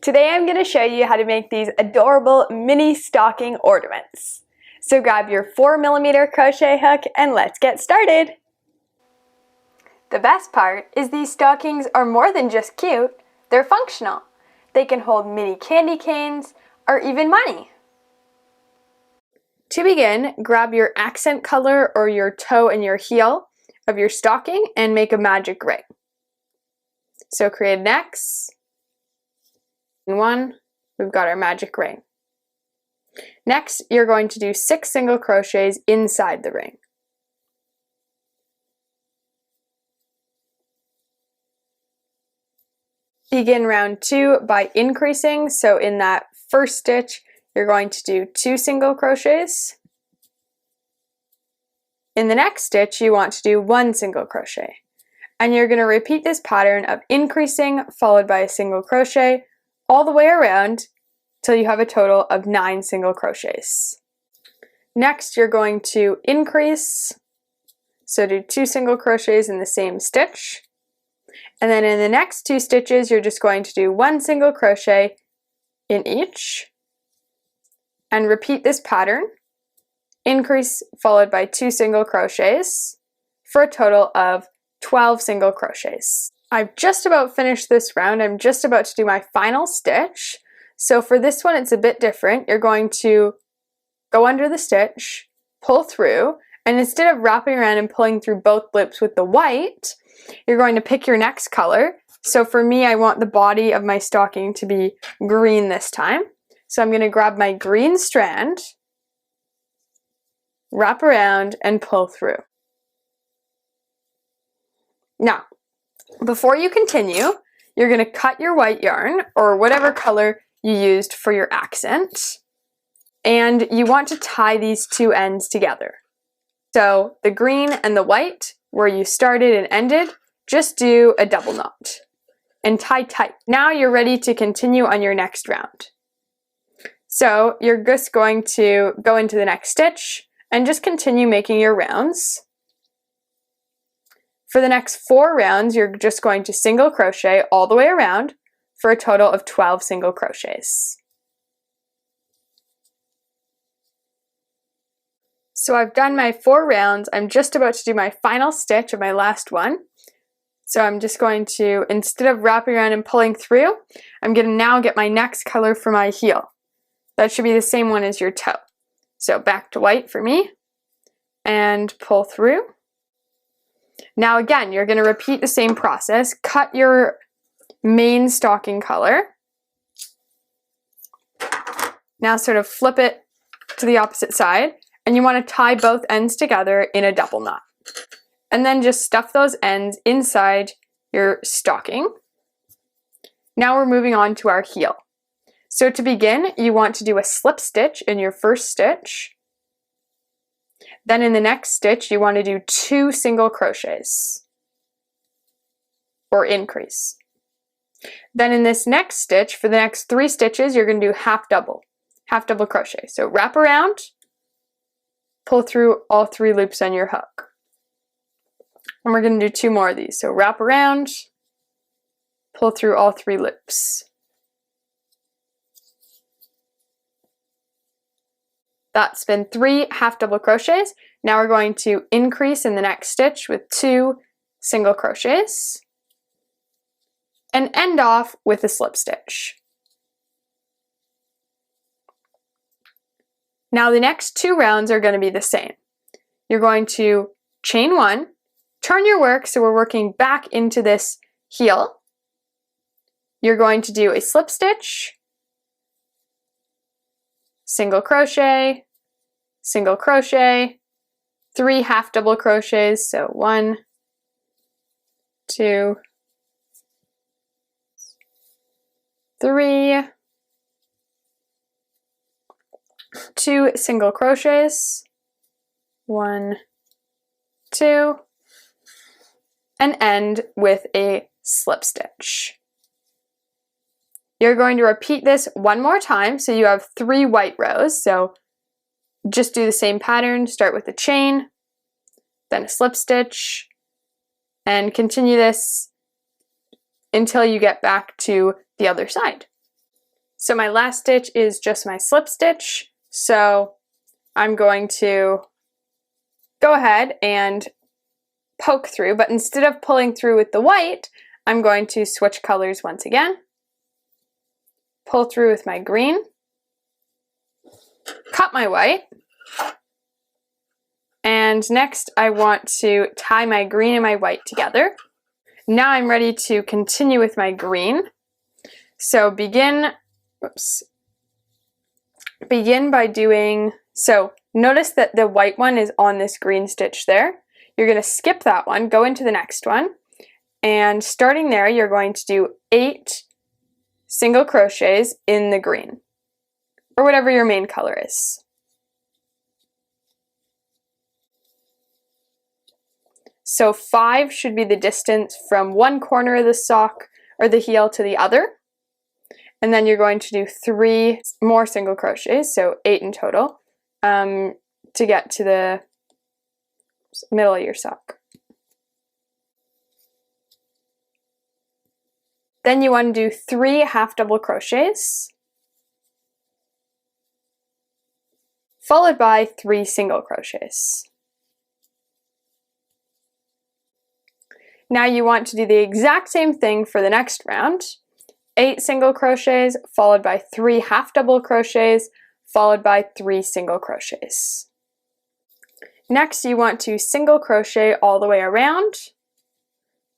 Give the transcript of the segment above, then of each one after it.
Today I'm going to show you how to make these adorable mini stocking ornaments. So grab your 4mm crochet hook and let's get started! The best part is these stockings are more than just cute, they're functional. They can hold mini candy canes or even money. To begin, grab your accent color or your toe and your heel of your stocking and make a magic ring. So create an X. And one, we've got our magic ring. Next, you're going to do 6 single crochets inside the ring. Begin round 2 by increasing, so in that first stitch, you're going to do 2 single crochets. In the next stitch, you want to do 1 single crochet. And you're going to repeat this pattern of increasing followed by a single crochet all the way around till you have a total of 9 single crochets. Next, you're going to increase, so do 2 single crochets in the same stitch. And then in the next 2 stitches, you're just going to do 1 single crochet in each. And repeat this pattern, increase followed by 2 single crochets for a total of 12 single crochets. I've just about finished this round. I'm just about to do my final stitch. So for this one, it's a bit different. You're going to go under the stitch, pull through, and instead of wrapping around and pulling through both loops with the white, you're going to pick your next color. So for me, I want the body of my stocking to be green this time. So I'm going to grab my green strand, wrap around, and pull through. Now, before you continue, you're going to cut your white yarn, or whatever color you used for your accent, and you want to tie these 2 ends together. So the green and the white, where you started and ended, just do a double knot and tie tight. Now you're ready to continue on your next round. So you're just going to go into the next stitch and just continue making your rounds. For the next 4 rounds, you're just going to single crochet all the way around for a total of 12 single crochets. So I've done my 4 rounds. I'm just about to do my final stitch of my last one. So I'm just going to, instead of wrapping around and pulling through, I'm going to now get my next color for my heel. That should be the same one as your toe. So back to white for me, and pull through. Now again, you're going to repeat the same process. Cut your main stocking color. Now sort of flip it to the opposite side, and you want to tie both ends together in a double knot. And then just stuff those ends inside your stocking. Now we're moving on to our heel. So to begin, you want to do a slip stitch in your first stitch. Then in the next stitch, you want to do 2 single crochets, or increase. Then in this next stitch, for the next 3 stitches, you're going to do half double crochet. So wrap around, pull through all 3 loops on your hook. And we're going to do 2 more of these. So wrap around, pull through all 3 loops. That's been 3 half double crochets. Now we're going to increase in the next stitch with 2 single crochets and end off with a slip stitch. Now the next 2 rounds are going to be the same. You're going to chain 1, turn your work so we're working back into this heel. You're going to do a slip stitch, single crochet, 3 half double crochets, so 1, 2, 3, 2 single crochets, 1, 2, and end with a slip stitch. You're going to repeat this 1 more time, so you have 3 white rows. So just do the same pattern, start with a chain, then a slip stitch, and continue this until you get back to the other side. So my last stitch is just my slip stitch, so I'm going to go ahead and poke through, but instead of pulling through with the white, I'm going to switch colors once again. Pull through with my green, cut my white, and next I want to tie my green and my white together. Now I'm ready to continue with my green. So begin by doing, so notice that the white one is on this green stitch there. You're going to skip that one, go into the next one, and starting there you're going to do 8 single crochets in the green, or whatever your main color is. So 5 should be the distance from one corner of the sock or the heel to the other. And then you're going to do 3 more single crochets, so 8 in total, to get to the middle of your sock. Then you want to do 3 half double crochets, followed by 3 single crochets. Now you want to do the exact same thing for the next round. 8 single crochets, followed by 3 half double crochets, followed by 3 single crochets. Next, you want to single crochet all the way around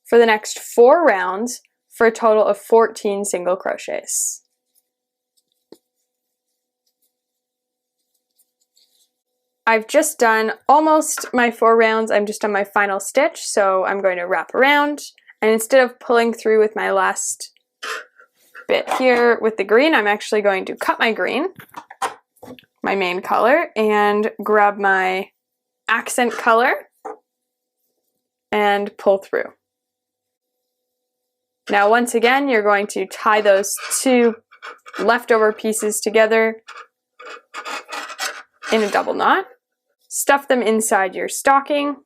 for the next 4 rounds for a total of 14 single crochets. I've just done almost my 4 rounds. I'm just on my final stitch, so I'm going to wrap around, and instead of pulling through with my last bit here with the green, I'm actually going to cut my green, my main color, and grab my accent color and pull through. Now once again, you're going to tie those 2 leftover pieces together in a double knot, stuff them inside your stocking,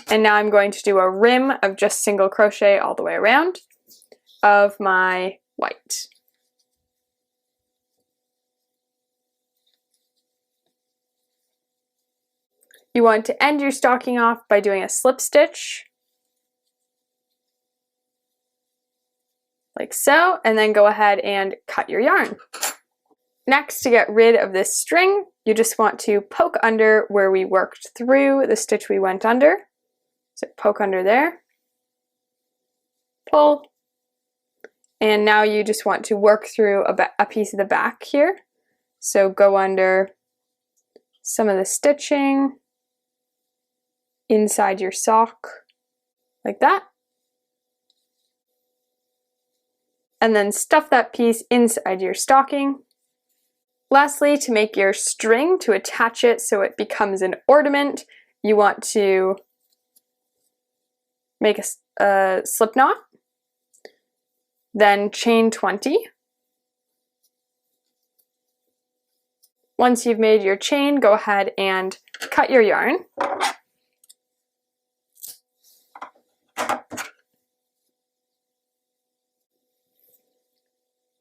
and now I'm going to do a rim of just single crochet all the way around of my white. You want to end your stocking off by doing a slip stitch, like so, and then go ahead and cut your yarn. Next, to get rid of this string, you just want to poke under where we worked through the stitch we went under. So poke under there, pull, and now you just want to work through a piece of the back here. So go under some of the stitching inside your sock, like that. And then stuff that piece inside your stocking. Lastly, to make your string, to attach it so it becomes an ornament, you want to make a slip knot, then chain 20. Once you've made your chain, go ahead and cut your yarn.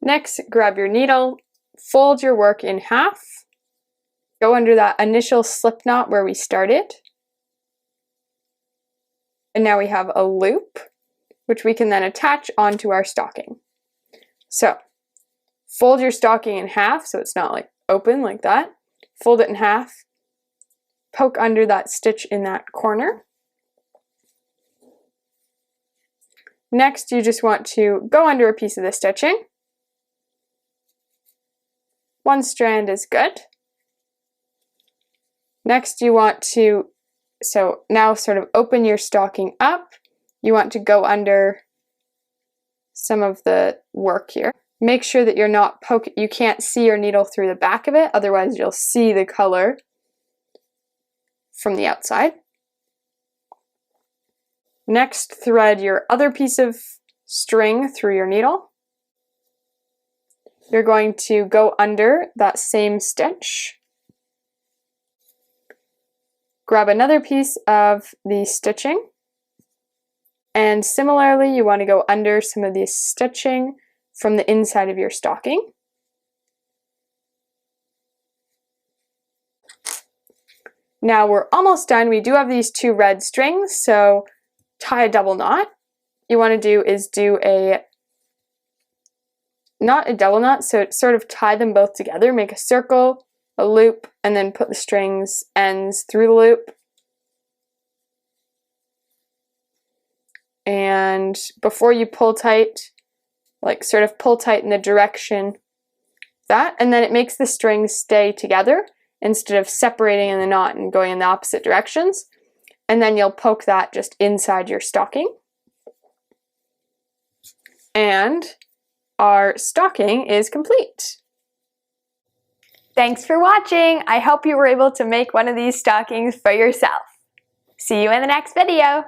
Next, grab your needle, fold your work in half, go under that initial slip knot where we started, and now we have a loop, which we can then attach onto our stocking. So, fold your stocking in half so it's not like open like that. Fold it in half, poke under that stitch in that corner. Next, you just want to go under a piece of the stitching. One strand is good. Next, you want to, so now sort of open your stocking up. You want to go under some of the work here. Make sure that you're not you can't see your needle through the back of it, otherwise you'll see the color from the outside. Next, thread your other piece of string through your needle. You're going to go under that same stitch. Grab another piece of the stitching, and similarly you want to go under some of the stitching from the inside of your stocking. Now we're almost done. We do have these 2 red strings, so tie a double knot. You want to do is do not a double knot, so sort of tie them both together, make a circle, a loop, and then put the strings ends through the loop. And before you pull tight, like sort of pull tight in the direction that, and then it makes the strings stay together instead of separating in the knot and going in the opposite directions. And then you'll poke that just inside your stocking. And our stocking is complete. Thanks for watching! I hope you were able to make one of these stockings for yourself. See you in the next video!